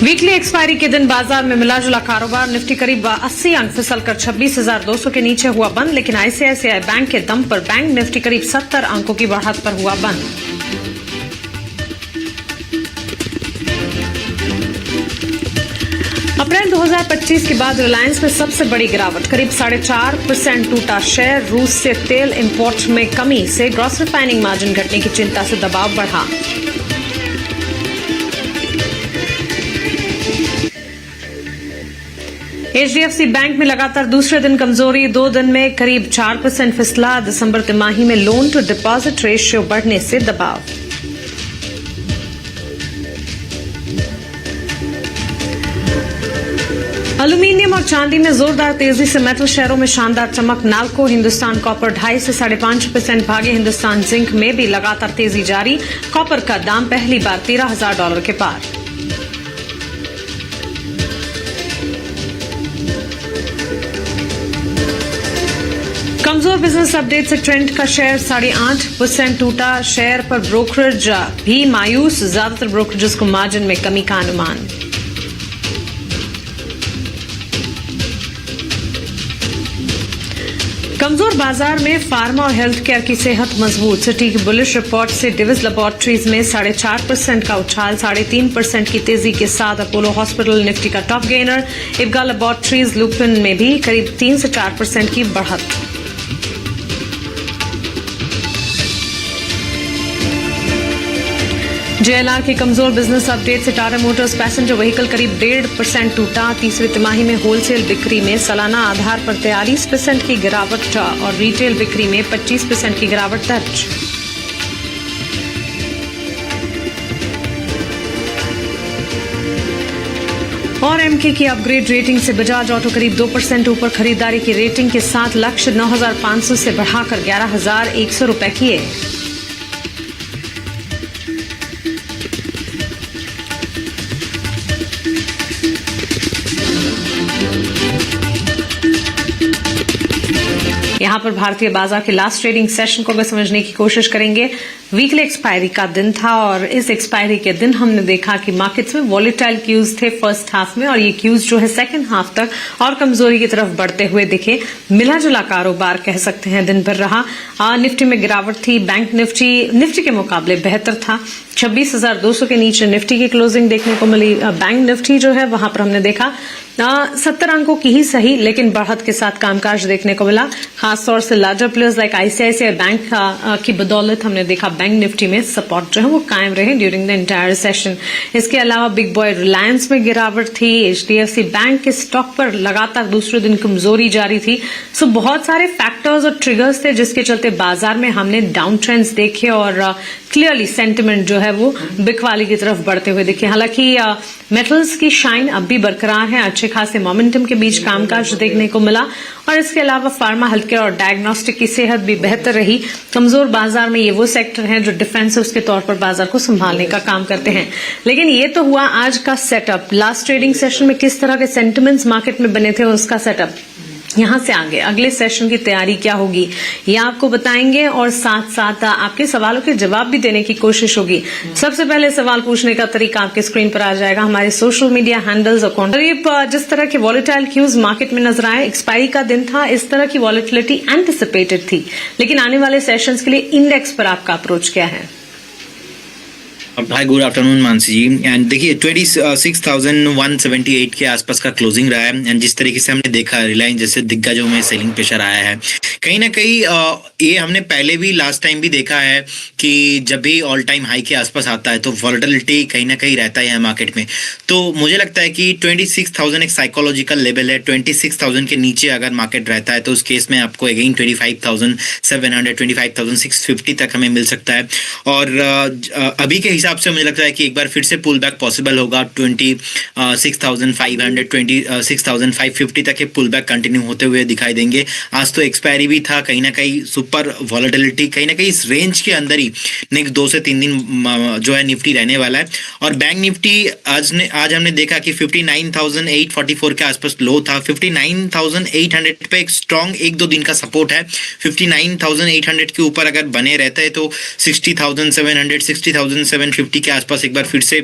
Weekly expiry के दिन बाजार में मिला जुला कारोबार। निफ्टी करीब 80 अंक फिसलकर 26,200 के नीचे हुआ बंद, लेकिन आईसीआईसीआई बैंक के दम पर बैंक निफ्टी करीब 70 अंकों की बढ़त पर हुआ बंद। अप्रैल 2025 के बाद रिलायंस में सबसे बड़ी गिरावट, करीब 4.5% टूटा शेयर। रूस से तेल इंपोर्ट में कमी से ग्रॉस रिफाइनिंग मार्जिन घटने की चिंता से दबाव बढ़ा। एचडीएफसी बैंक में लगातार दूसरे दिन कमजोरी, 2 दिन में करीब 4% फिसला। दिसंबर तिमाही में लोन टू डिपॉजिट रेशियो बढ़ने से दबाव। एल्यूमीनियम और चांदी में जोरदार तेजी से मेटल शेयरों में शानदार चमक। नाल्को हिंदुस्तान कॉपर 2.5 से 5.5% भागे। हिंदुस्तान जिंक में भी लगातार तेजी जारी। कॉपर का दाम पहली बार $13,000 के पार। कमजोर बिजनेस अपडेट से ट्रेंड का शेयर 8.5% टूटा। शेयर पर ब्रोकरेज भी मायूस, ज्यादातर ब्रोकरेजेस को मार्जिन में कमी का अनुमान। कमजोर बाजार में फार्मा और हेल्थ केयर की सेहत मजबूत। सिटी की बुलिश रिपोर्ट से डिविस लेबोरेटरीज में 4.5% का उछाल, 3.5% की तेजी के साथ अपोलो हॉस्पिटल निफ्टी का टॉप गेनर। इब्गा लेबोरेटरीज लुपिन में भी करीब 3 से 4% की बढ़त। जेएलआर के कमजोर बिजनेस अपडेट से टाटा मोटर्स पैसेंजर व्हीकल करीब 1.5% टूटा। तीसरी तिमाही में होलसेल बिक्री में सालाना आधार पर 43% की गिरावट और रिटेल बिक्री में 25% की गिरावट दर्ज। और एमके की अपग्रेड रेटिंग से बजाज ऑटो करीब 2% ऊपर। खरीदारी की रेटिंग के साथ लक्ष्य 9,500 से बढ़ाकर 11,100 रुपए किए। यहां पर भारतीय बाजार के लास्ट ट्रेडिंग सेशन को भी समझने की कोशिश करेंगे। वीकली एक्सपायरी का दिन था और इस एक्सपायरी के दिन हमने देखा कि मार्केट्स में वॉलेटाइल क्यूज थे फर्स्ट हाफ में, और ये क्यूज जो है सेकंड हाफ तक और कमजोरी की तरफ बढ़ते हुए दिखे। मिला जुला कारोबार कह सकते हैं दिन भर रहा। निफ्टी में गिरावट थी। बैंक निफ्टी के मुकाबले बेहतर था। 26,200 के नीचे निफ्टी की क्लोजिंग देखने को मिली। बैंक निफ्टी जो है वहां पर हमने देखा 70 अंकों की ही सही, लेकिन बढ़त के साथ कामकाज देखने को मिला। खासतौर से larger players like ICICI bank की बदौलत हमने देखा बैंक निफ्टी में सपोर्ट जो है वो कायम रहे ड्यूरिंग द एंटायर सेशन। इसके अलावा बिग बॉय रिलायंस में गिरावट थी। एचडीएफसी बैंक के स्टॉक पर लगातार दूसरे दिन कमजोरी जारी थी। सो बहुत सारे फैक्टर्स और ट्रिगर्स थे जिसके चलते बाजार में हमने डाउन ट्रेंड्स देखे और क्लियरली सेंटिमेंट जो है वो बिकवाली की तरफ बढ़ते हुए दिखे। हालांकि मेटल्स की शाइन अब भी बरकरार है। अच्छे खासे मोमेंटम के बीच कामकाज देखने को मिला और इसके अलावा फार्मा, हेल्थ केयर और डायग्नोस्टिक की सेहत भी बेहतर रही। कमजोर बाजार में ये वो सेक्टर हैं जो डिफेंसिव के तौर पर बाजार को संभालने का काम करते हैं। लेकिन ये तो हुआ आज का सेटअप। लास्ट ट्रेडिंग सेशन में किस तरह के सेंटिमेंट्स मार्केट में बने थे उसका सेटअप। यहां से आगे अगले सेशन की तैयारी क्या होगी ये आपको बताएंगे और साथ साथ आपके सवालों के जवाब भी देने की कोशिश होगी। सबसे पहले सवाल पूछने का तरीका आपके स्क्रीन पर आ जाएगा। हमारे सोशल मीडिया हैंडल्स अकाउंट जिस तरह के वॉलेटाइल क्यूज मार्केट में नजर आए, एक्सपायरी का दिन था, इस तरह की वॉलेटिलिटी एंटिसिपेटेड थी। लेकिन आने वाले सेशंस के लिए इंडेक्स पर आपका अप्रोच क्या है? Hi, good afternoon Mansi ji. And देखिए 26,178 के आसपास का क्लोजिंग रहा है। एंड जिस तरीके से हमने देखा रिलायंस जैसे दिग्गजों में सेलिंग प्रेशर आया है, कहीं ना कहीं ये हमने पहले भी लास्ट टाइम भी देखा है कि जब भी ऑल टाइम हाई के आसपास आता है तो वॉलेटिलिटी कहीं ना कहीं रहता है मार्केट में। तो मुझे लगता है कि 26,000 एक साइकोलॉजिकल लेवल है। 26,000 के नीचे अगर मार्केट रहता है तो उस केस में आपको अगेन 25,700 25,650 तक हमें मिल सकता है। और अभी के हिसाब से मुझे लगता है कि एक बार फिर से पुल बैक पॉसिबल होगा। 26,500 26,550 तक के पुल बैक कंटिन्यू होते हुए दिखाई देंगे। आज तो एक्सपायरी भी था, कहीं ना कहीं सुपर वॉलेटिलिटी कहीं ना कहीं इस रेंज के अंदर ही नेक्स्ट 2 से 3 दिन जो है निफ्टी रहने वाला है। और बैंक निफ्टी आज हमने देखा कि 59,844 के आसपास लो था। 59,800 पे एक स्ट्रॉन्ग 1-2 दिन का सपोर्ट है। 59,800 के ऊपर अगर बने रहता है तो 60,700 60,750 के आसपास एक बार फिर से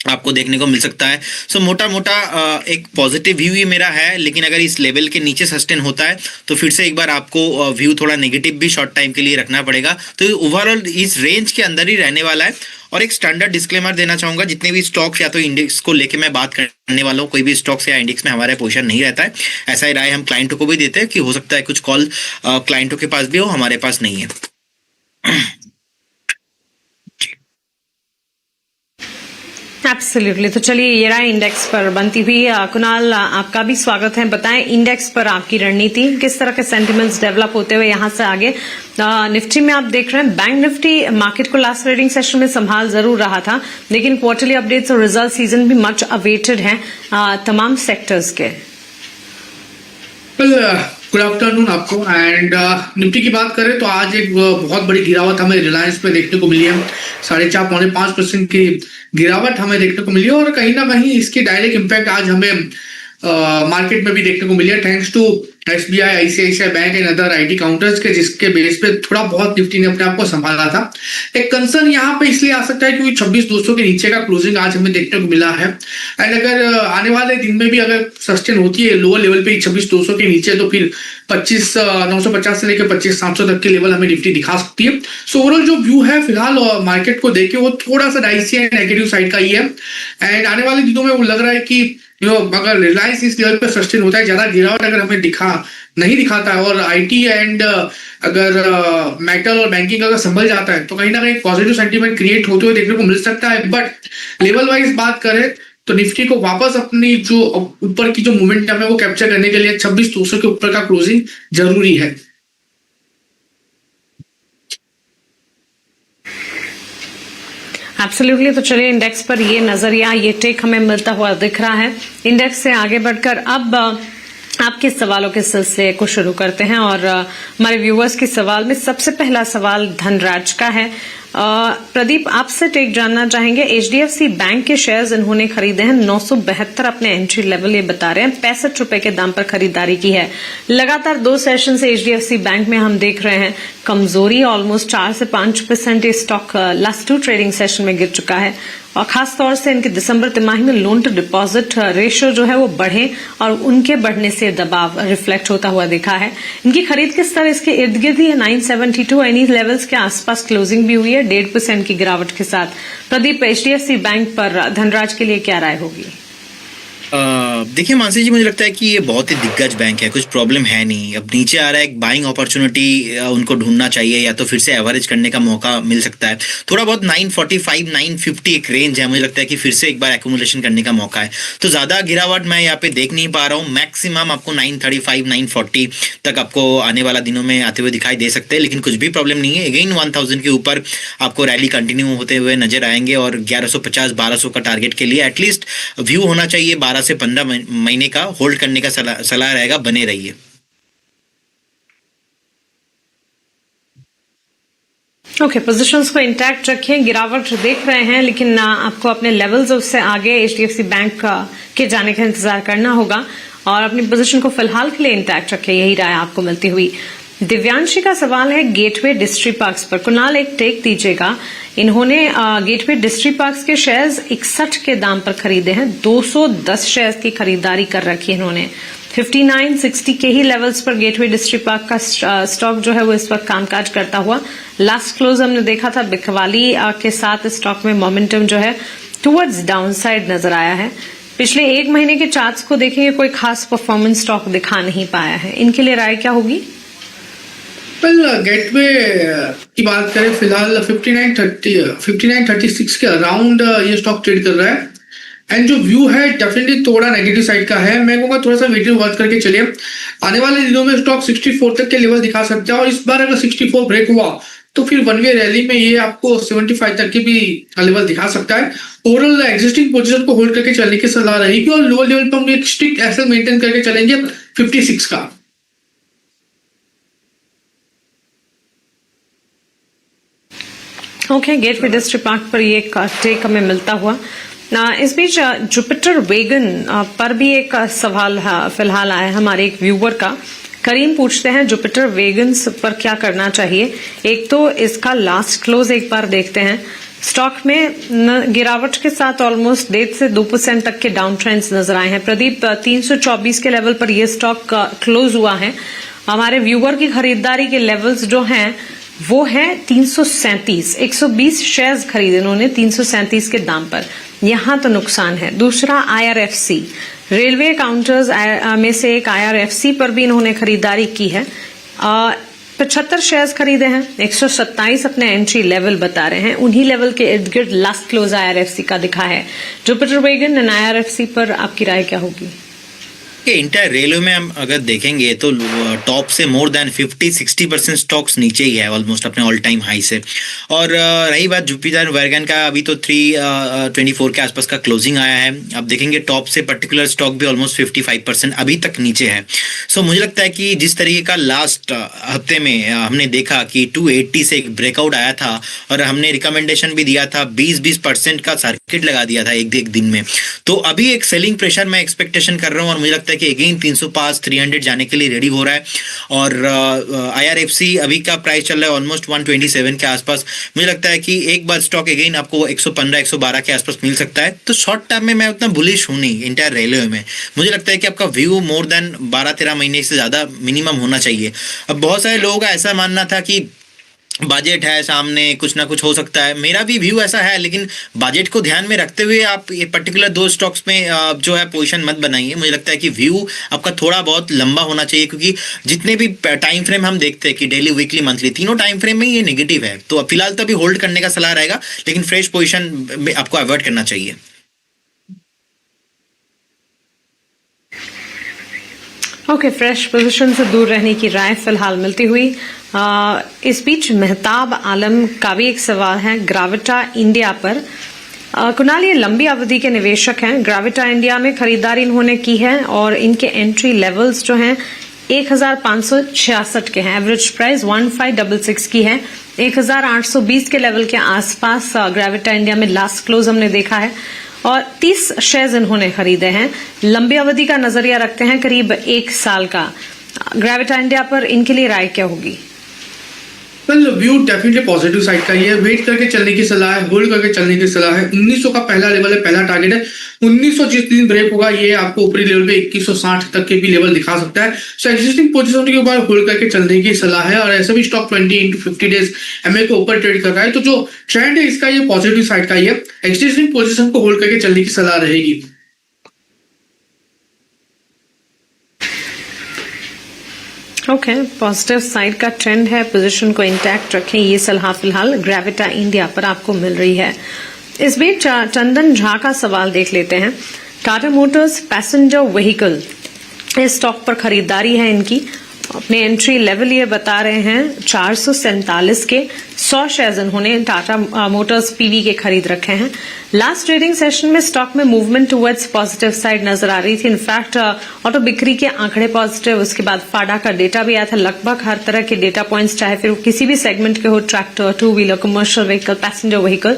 आपको देखने को मिल सकता है। सो मोटा मोटा एक पॉजिटिव व्यू ही मेरा है, लेकिन अगर इस लेवल के नीचे सस्टेन होता है तो फिर से एक बार आपको व्यू थोड़ा नेगेटिव भी शॉर्ट टाइम के लिए रखना पड़ेगा। तो ओवरऑल इस रेंज के अंदर ही रहने वाला है। और एक स्टैंडर्ड डिस्क्लेमर देना चाहूंगा, जितने भी स्टॉक्स या तो इंडेक्स को लेके मैं बात करने वाला हूँ, कोई भी स्टॉक्स या इंडेक्स में हमारा पोजीशन नहीं रहता है। ऐसा ही राय हम क्लाइंटों को भी देते हैं कि हो सकता है कुछ कॉल क्लाइंटों के पास भी हो, हमारे पास नहीं है। एब्सोल्युटली। तो चलिए ये रहा इंडेक्स पर बनती हुई। कुणाल, आपका भी स्वागत है। बताएं इंडेक्स पर आपकी रणनीति, किस तरह के सेंटिमेंट्स डेवलप होते हुए यहां से आगे। निफ्टी में आप देख रहे हैं बैंक निफ्टी मार्केट को लास्ट ट्रेडिंग सेशन में संभाल जरूर रहा था, लेकिन क्वार्टरली अपडेट्स और रिजल्ट सीजन भी मच अवेटेड हैं तमाम सेक्टर्स के। गुड आफ्टरनून आपको। एंड निफ्टी की बात करें तो आज एक बहुत बड़ी गिरावट हमें रिलायंस पे देखने को मिली है। 4.5-5% की गिरावट हमें देखने को मिली है, और कहीं ना कहीं इसकी डायरेक्ट इम्पैक्ट आज हमें मार्केट में भी देखने को मिली है, thanks to SBI, ICICI bank and other IT counters के, जिसके बेस पे थोड़ा बहुत निफ्टी ने अपने आप को संभाला था। एक कंसर्न यहाँ पे इसलिए आ सकता है क्योंकि 26,200 के नीचे का क्लोजिंग आज हमें देखने को मिला है। एंड अगर आने वाले दिन में भी अगर सस्टेन होती है लोअर लेवल पे 26,200 के नीचे, तो फिर 25,950 से लेकर 25,700 तक के लेवल हमें निफ्टी दिखा सकती है। सो ओवरऑल जो व्यू है फिलहाल मार्केट को देखे वो थोड़ा सा डाइसी है, नेगेटिव साइड का ही है। एंड आने वाले दिनों में वो लग रहा है कि अगर रिलायंस इस लेवल पे सस्टेन होता है, ज्यादा गिरावट अगर हमें नहीं दिखाता है, और आईटी एंड अगर मेटल और बैंकिंग अगर संभल जाता है, तो कहीं ना कहीं पॉजिटिव सेंटीमेंट क्रिएट होते हुए देखने को मिल सकता है। बट लेवल वाइज बात करें तो निफ्टी को वापस अपनी जो ऊपर की जो मोमेंटम है वो कैप्चर करने के लिए 26,200 के ऊपर का क्लोजिंग जरूरी है। एब्सोल्युटली। तो चलिए इंडेक्स पर ये नजरिया, ये टेक हमें मिलता हुआ दिख रहा है। इंडेक्स से आगे बढ़कर अब आपके सवालों के सिलसिले को शुरू करते हैं, और हमारे व्यूअर्स के सवाल में सबसे पहला सवाल धनराज का है। प्रदीप, आपसे टेक जानना चाहेंगे। HDFC बैंक के शेयर्स इन्होंने खरीदे हैं 972, अपने एंट्री लेवल ये बता रहे हैं, 65 रुपए के दाम पर खरीदारी की है। लगातार 2 सेशन से HDFC बैंक में हम देख रहे हैं कमजोरी, ऑलमोस्ट 4 से 5% ये स्टॉक लास्ट 2 ट्रेडिंग सेशन में गिर चुका है, और खासतौर से इनके दिसंबर तिमाही में लोन टू डिपॉजिट रेशियो जो है वो बढ़े, और उनके बढ़ने से दबाव रिफ्लेक्ट होता हुआ दिखा है। इनकी खरीद किस तरह इसके इर्द गिर्द ही है, 972 इन्हीं लेवल्स के आसपास क्लोजिंग भी हुई है 1.5% की गिरावट के साथ। प्रदीप, HDFC बैंक पर धनराज के लिए क्या राय होगी? देखिए मानसी जी, मुझे लगता है कि ये बहुत ही दिग्गज बैंक है, कुछ प्रॉब्लम है नहीं। अब नीचे आ रहा है, एक बाइंग अपॉर्चुनिटी उनको ढूंढना चाहिए, या तो फिर से एवरेज करने का मौका मिल सकता है। थोड़ा बहुत 945 950 एक रेंज है, मुझे लगता है कि फिर से एक बार एक्यूमुलेशन करने का मौका है। तो ज्यादा गिरावट मैं यहाँ पे देख नहीं पा रहा हूँ। मैक्सिमम आपको 935 940 तक आपको आने वाला दिनों में आते हुए दिखाई दे सकते हैं, लेकिन कुछ भी प्रॉब्लम नहीं है। अगेन 1000 के ऊपर आपको रैली कंटिन्यू होते हुए नजर आएंगे, और 1150 1200 का टारगेट के लिए एटलीस्ट व्यू होना चाहिए। 12 से 15 महीने का होल्ड करने का सलाह रहेगा, बने रहिए। ओके, पोजीशंस को इंटैक्ट रखिए। गिरावट देख रहे हैं, लेकिन आपको अपने लेवल्स उससे आगे HDFC बैंक के जाने का इंतजार करना होगा, और अपनी पोजीशन को फिलहाल के लिए इंटैक्ट रखिए। यही राय आपको मिलती हुई। दिव्यांशी का सवाल है गेटवे डिस्ट्री पार्क्स पर। कुणाल, एक टेक दीजिएगा। इन्होंने गेटवे डिस्ट्री पार्क्स के शेयर्स 61 के दाम पर खरीदे हैं, 210 शेयर्स की खरीदारी कर रखी है इन्होंने। 59-60 के ही लेवल्स पर गेटवे डिस्ट्री पार्क का स्टॉक जो है वो इस वक्त कामकाज करता हुआ। लास्ट क्लोज हमने देखा था बिकवाली के साथ स्टॉक में मोमेंटम जो है टुवर्ड्स डाउन साइड नजर आया है। पिछले 1 महीने के चार्ट्स को देखेंगे, कोई खास परफॉर्मेंस स्टॉक दिखा नहीं पाया है। इनके लिए राय क्या होगी? गेटवे की बात करें फिलहाल 59-36 के अराउंड ये स्टॉक ट्रेड कर रहा है, एंड जो व्यू है डेफिनेटली थोड़ा नेगेटिव साइड का है। मैं कहूँगा थोड़ा सा वेटिंग वर्क करके चलिए। आने वाले दिनों में स्टॉक 64 तक के लेवल दिखा सकता है, और इस बार अगर 64 ब्रेक हुआ तो फिर वन वे रैली में ये आपको 75 तक के भी लेवल दिखा सकता है। ओवरऑल एग्जिस्टिंग पोजीशन को होल्ड करके चलने की सलाह रहेगी, और लोअर लेवल पर हम एक स्ट्रिक्ट एसएल मेंटेन करके चलेंगे 56 का। ओके, गेटवे डिस्ट्री पार्क पर ये टेक हमें मिलता हुआ। इस बीच जुपिटर वेगन पर भी एक सवाल फिलहाल आया हमारे एक व्यूअर का। करीम पूछते हैं जुपिटर वेगन पर क्या करना चाहिए। एक तो इसका लास्ट क्लोज एक बार देखते हैं, स्टॉक में गिरावट के साथ ऑलमोस्ट 1.5 से 2% तक के डाउन ट्रेंड्स नजर आए हैं। प्रदीप, 324 के लेवल पर यह स्टॉक क्लोज हुआ है। हमारे व्यूअर की खरीदारी के लेवल्स जो हैं वो है 337, 120 शेयर्स खरीदे इन्होंने 337 के दाम पर। यहां तो नुकसान है। दूसरा IRFC, रेलवे काउंटर्स में से एक IRFC पर भी इन्होंने खरीदारी की है। 75 शेयर्स खरीदे हैं, 127 अपने एंट्री लेवल बता रहे हैं। उन्हीं लेवल के इर्द गिर्द लास्ट क्लोज IRFC का दिखा है। जुपिटर वेगन एंड IRFC पर आपकी राय क्या होगी? इंटर रेलवे में हम अगर देखेंगे तो टॉप से मोर देन 50-60% स्टॉक्स नीचे ही है ऑलमोस्ट अपने ऑल टाइम हाई से। और रही बात जुपिटर वर्गन का, अभी तो 324 के आसपास का क्लोजिंग आया है। अब देखेंगे टॉप से पर्टिकुलर स्टॉक भी ऑलमोस्ट 55% अभी तक नीचे है। सो मुझे लगता है कि जिस तरीके का लास्ट हफ्ते में हमने देखा कि 280 से एक ब्रेकआउट आया था और हमने रिकमेंडेशन भी दिया था, 20% का सर्किट लगा दिया था एक दिन में। तो अभी एक सेलिंग प्रेशर मैं एक्सपेक्टेशन कर रहा हूँ और मुझे लगता है कि अगेन 300 जाने के लिए रेडी हो रहा है। और IRFC अभी का प्राइस चल रहा है ऑलमोस्ट 127 के आसपास। मुझे लगता है कि एक बार स्टॉक अगेन आपको 115-112 के आसपास मिल सकता है। तो शॉर्ट टर्म में मैं उतना बुलिश हूं नहीं इंटायर रेलवे में। मुझे लगता है कि आपका व्यू मोर देन 12-13 महीने से ज्यादा मिनिमम होना चाहिए। अब बहुत सारे लोगों का ऐसा मानना था कि बजट है सामने, कुछ ना कुछ हो सकता है। मेरा भी व्यू ऐसा है, लेकिन बजट को ध्यान में रखते हुए आप ये पर्टिकुलर 2 स्टॉक्स में जो है पोजीशन मत बनाइए। मुझे लगता है कि व्यू आपका थोड़ा बहुत लंबा होना चाहिए, क्योंकि जितने भी टाइम फ्रेम हम देखते हैं कि डेली, वीकली, मंथली, तीनों टाइम फ्रेम में ये नेगेटिव है। तो फिलहाल तो अभी होल्ड करने का सलाह रहेगा, लेकिन फ्रेश पोजिशन आपको अवॉइड करना चाहिए। ओके, फ्रेश पोजीशन से दूर रहने की राय फिलहाल मिलती हुई। इस बीच मेहताब आलम का भी एक सवाल है ग्राविटा इंडिया पर। कुणाल, ये लंबी अवधि के निवेशक हैं। ग्राविटा इंडिया में खरीदारी इन्होंने की है और इनके एंट्री लेवल्स जो हैं 1566 के हैं। एवरेज प्राइस 1566 की है। 1820 के लेवल के आसपास ग्राविटा इंडिया में लास्ट क्लोज हमने देखा है और 30 शेयर्स इन्होंने खरीदे हैं। लंबी अवधि का नजरिया रखते हैं, करीब 1 साल का। ग्रेविटा इंडिया पर इनके लिए राय क्या होगी? Well, view definitely positive side का ही है। वेट करके चलने की सलाह है, होल्ड करके चलने की सलाह है। 1900 का पहला लेवल है, पहला टारगेट है। 1900 जिस दिन ब्रेक होगा ये आपको ऊपरी लेवल पे 2160 तक के भी लेवल दिखा सकता है। सो एक्जिस्टिंग पोजीशन के ऊपर होल्ड करके चलने की सलाह है। और ऐसे भी स्टॉक 20x50 डेज MA के ऊपर ट्रेड कर रहा है, तो जो ट्रेंड है इसका ये पॉजिटिव साइड का ही है। एक्जिस्टिंग पोजीशन को होल्ड करके चलने की सलाह रहेगी। ओके, पॉजिटिव साइड का ट्रेंड है। पोजीशन को इंटैक्ट रखें, ये सलाह फिलहाल ग्रेविटा इंडिया पर आपको मिल रही है। इस बीच चंदन झा का सवाल देख लेते हैं। टाटा मोटर्स पैसेंजर व्हीकल, इस स्टॉक पर खरीदारी है इनकी। अपने एंट्री लेवल ये बता रहे हैं 447 के। 100 शेयर्स इन्होंने टाटा मोटर्स PV के खरीद रखे हैं। लास्ट ट्रेडिंग सेशन में स्टॉक में मूवमेंट टुवर्ड्स पॉजिटिव साइड नजर आ रही थी। इनफैक्ट ऑटो बिक्री के आंकड़े पॉजिटिव, उसके बाद फाडा का डेटा भी आया था। लगभग हर तरह के डेटा पॉइंट्स, चाहे फिर किसी भी सेगमेंट के हो, tractor, 2 wheeler, commercial vehicle, passenger vehicle,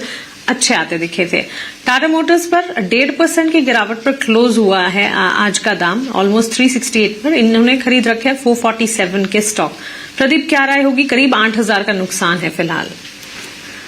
अच्छे आते दिखे थे। टाटा मोटर्स पर 1.5% की गिरावट पर क्लोज हुआ है आज का दाम, ऑलमोस्ट 368 पर। इन्होंने खरीद रखे हैं 447 के स्टॉक। प्रदीप, क्या राय होगी? करीब 8000 का नुकसान है फिलहाल।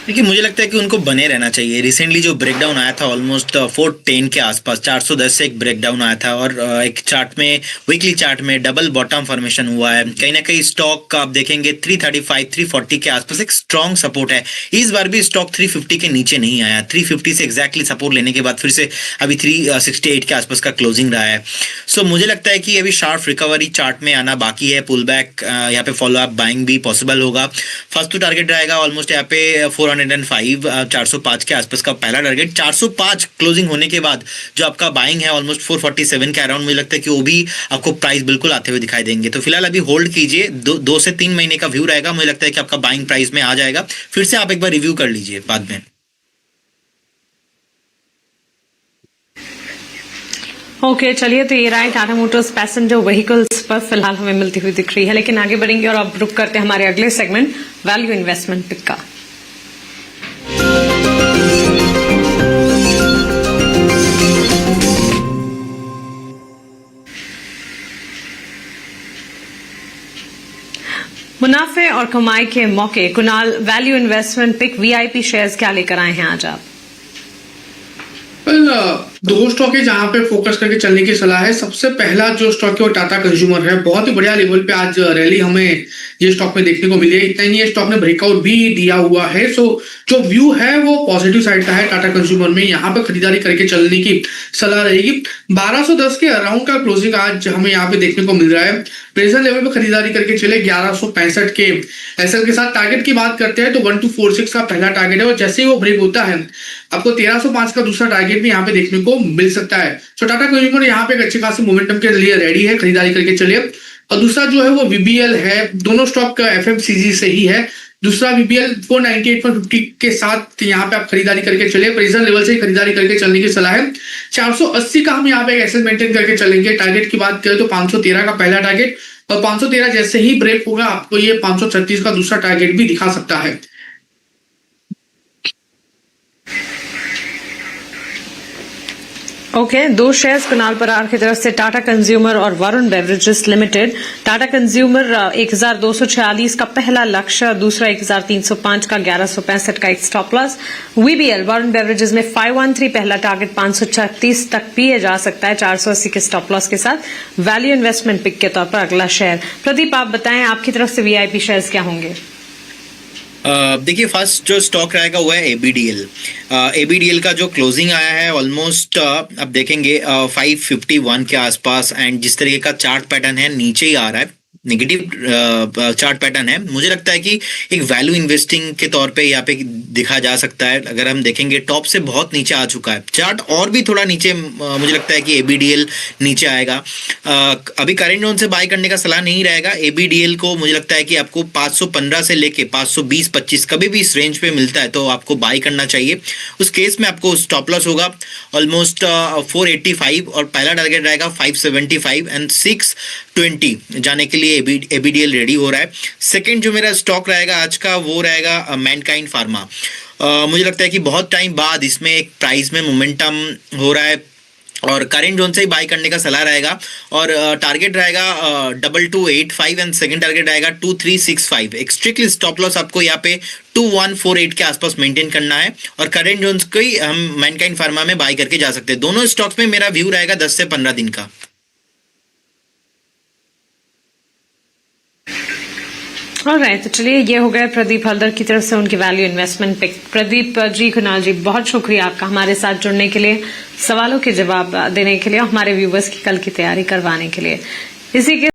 देखिए, मुझे लगता है कि उनको बने रहना चाहिए। रिसेंटली जो ब्रेकडाउन आया था ऑलमोस्ट 410 के आसपास, 410 से एक ब्रेकडाउन आया था और एक चार्ट में, वीकली चार्ट में डबल बॉटम फॉर्मेशन हुआ है। कहीं ना कहीं स्टॉक का आप देखेंगे 335, 340 के आसपास एक स्ट्रॉन्ग सपोर्ट है। इस बार भी स्टॉक 350 के नीचे नहीं आया। 350 से एग्जैक्टली सपोर्ट लेने के बाद फिर से अभी 368 के आसपास का क्लोजिंग रहा है। सो मुझे लगता है कि अभी शार्प रिकवरी चार्ट में आना बाकी है। पुल बैक, यहाँ पे फॉलो अप बाइंग भी पॉसिबल होगा। फर्स्ट टू टारगेट रहेगा ऑलमोस्ट यहाँ पे 405 के आसपास का पहला टारगेट। 405 क्लोजिंग होने के बाद जो आपका बाइंग है ऑलमोस्ट 447 के अराउंड, मुझे लगता है कि वो भी आपको प्राइस बिल्कुल आते हुए दिखाई देंगे। तो फिलहाल अभी होल्ड कीजिए। 2 से 3 महीने का व्यू रहेगा। मुझे लगता है कि आपका बाइंग प्राइस में आ जाएगा। फिर से आप एक बार रिव्यू कर लीजिए बाद में। ओके, चलिए, तो ये राय टाटा मोटर्स पैसेंजर व्हीकल्स पर फिलहाल हमें मिलती हुई दिख रही है। लेकिन आगे बढ़ेंगे और अब रुक करते हैं हमारे अगले सेगमेंट वैल्यू इन्वेस्टमेंट पिक का। मुनाफे और कमाई के मौके Kunal value investment pick VIP shares क्या लेकर आए हैं आज आप? दो स्टॉक है जहां पे फोकस करके चलने की सलाह है। सबसे पहला जो स्टॉक है वो टाटा कंज्यूमर है। बहुत ही बढ़िया लेवल पे आज रैली हमें ये स्टॉक में देखने को मिली है। इतना ही नहीं, स्टॉक ने ब्रेकआउट भी दिया हुआ है। सो जो व्यू है वो पॉजिटिव साइड का है टाटा कंज्यूमर में। यहाँ पे खरीदारी करके चलने की सलाह रहेगी। 1210 के अराउंड का क्लोजिंग आज हमें यहाँ पे देखने को मिल रहा है। प्रेजेंट लेवल पे खरीदारी करके चले 1165 के एसएल के साथ। टारगेट की बात करते हैं तो 1246 का पहला टारगेट है और जैसे ही वो ब्रेक होता है आपको 1305 का दूसरा टारगेट भी यहाँ पे देखने को मिल सकता है। तो टाटा कंज्यूमर यहाँ पे एक अच्छी खासी मोमेंटम के लिए रेडी है, खरीदारी करके चलिए। और दूसरा जो है वो वीबीएल है। दोनों स्टॉक एफएमसीजी से ही है। दूसरा वीबीएल 498.50 के साथ यहाँ पे आप खरीदारी करके चलिए। प्रेजेंट लेवल से ही खरीदारी करके चलने की सलाह है। 480 का हम यहाँ पे एसएल मेंटेन करके चलेंगे। टारगेट की बात करें तो 513 का पहला टारगेट और 513 जैसे ही ब्रेक होगा आपको ये 536 का दूसरा टारगेट भी दिखा सकता है। ओके, दो शेयर्स कुणाल परार की तरफ से टाटा कंज्यूमर और Varun beverages limited. Tata consumer 1246 का पहला लक्ष्य, दूसरा 1305 का, 1165 का एक stop loss. VBL Varun beverages में 513 पहला टारगेट 536 तक पिए जा सकता है 480 के स्टॉप लॉस के साथ। वैल्यू इन्वेस्टमेंट पिक के तौर पर अगला शेयर। प्रदीप, आप बताएं आपकी तरफ से वीआईपी शेयर्स क्या होंगे? देखिए, फर्स्ट जो स्टॉक रहेगा वो है एबीडीएल। एबीडीएल का जो क्लोजिंग आया है ऑलमोस्ट अब देखेंगे 551 के आसपास एंड जिस तरीके का चार्ट पैटर्न है नीचे ही आ रहा है, नेगेटिव चार्ट पैटर्न है। मुझे लगता है कि एक वैल्यू इन्वेस्टिंग के तौर पे यहाँ पे दिखा जा सकता है। अगर हम देखेंगे टॉप से बहुत नीचे आ चुका है चार्ट, और भी थोड़ा नीचे मुझे लगता है कि एबीडीएल नीचे आएगा। अभी करेंट जोन से बाय करने का सलाह नहीं रहेगा। एबीडीएल को मुझे लगता है कि आपको 515 से लेके 520-25 कभी भी इस रेंज पे मिलता है तो आपको बाय करना चाहिए। उस केस में आपको स्टॉप लॉस होगा ऑलमोस्ट 485 और पहला टारगेट रहेगा 575 एंड 620 जाने के लिए एबीडीएल रेडी हो रहा है। सेकंड जो मेरा स्टॉक रहेगा आज का वो रहेगा मैनकाइंड फार्मा। मुझे लगता है कि बहुत टाइम बाद इसमें एक प्राइस में मोमेंटम हो रहा है और करेंट जोन से ही बाय करने का सलाह रहेगा। और टारगेट रहेगा 2285 एंड सेकंड टारगेट रहेगा 2365। एक स्ट्रिक्टली स्टॉप लॉस आपको यहाँ पे 2148 के आसपास मेंटेन करना है और करेंट जोन को ही हम मैनकाइंड फार्मा में बाय करके जा सकते हैं। दोनों स्टॉक्स में मेरा व्यू रहेगा 10 से 15 दिन का। ऑलराइट, तो चलिए ये हो गया प्रदीप हल्दर की तरफ से उनकी value investment pick. Pradeep ji, Kunal जी, बहुत शुक्रिया आपका हमारे साथ जुड़ने के लिए, सवालों के जवाब देने के लिए, हमारे व्यूवर्स की कल की तैयारी करवाने के लिए। इसी के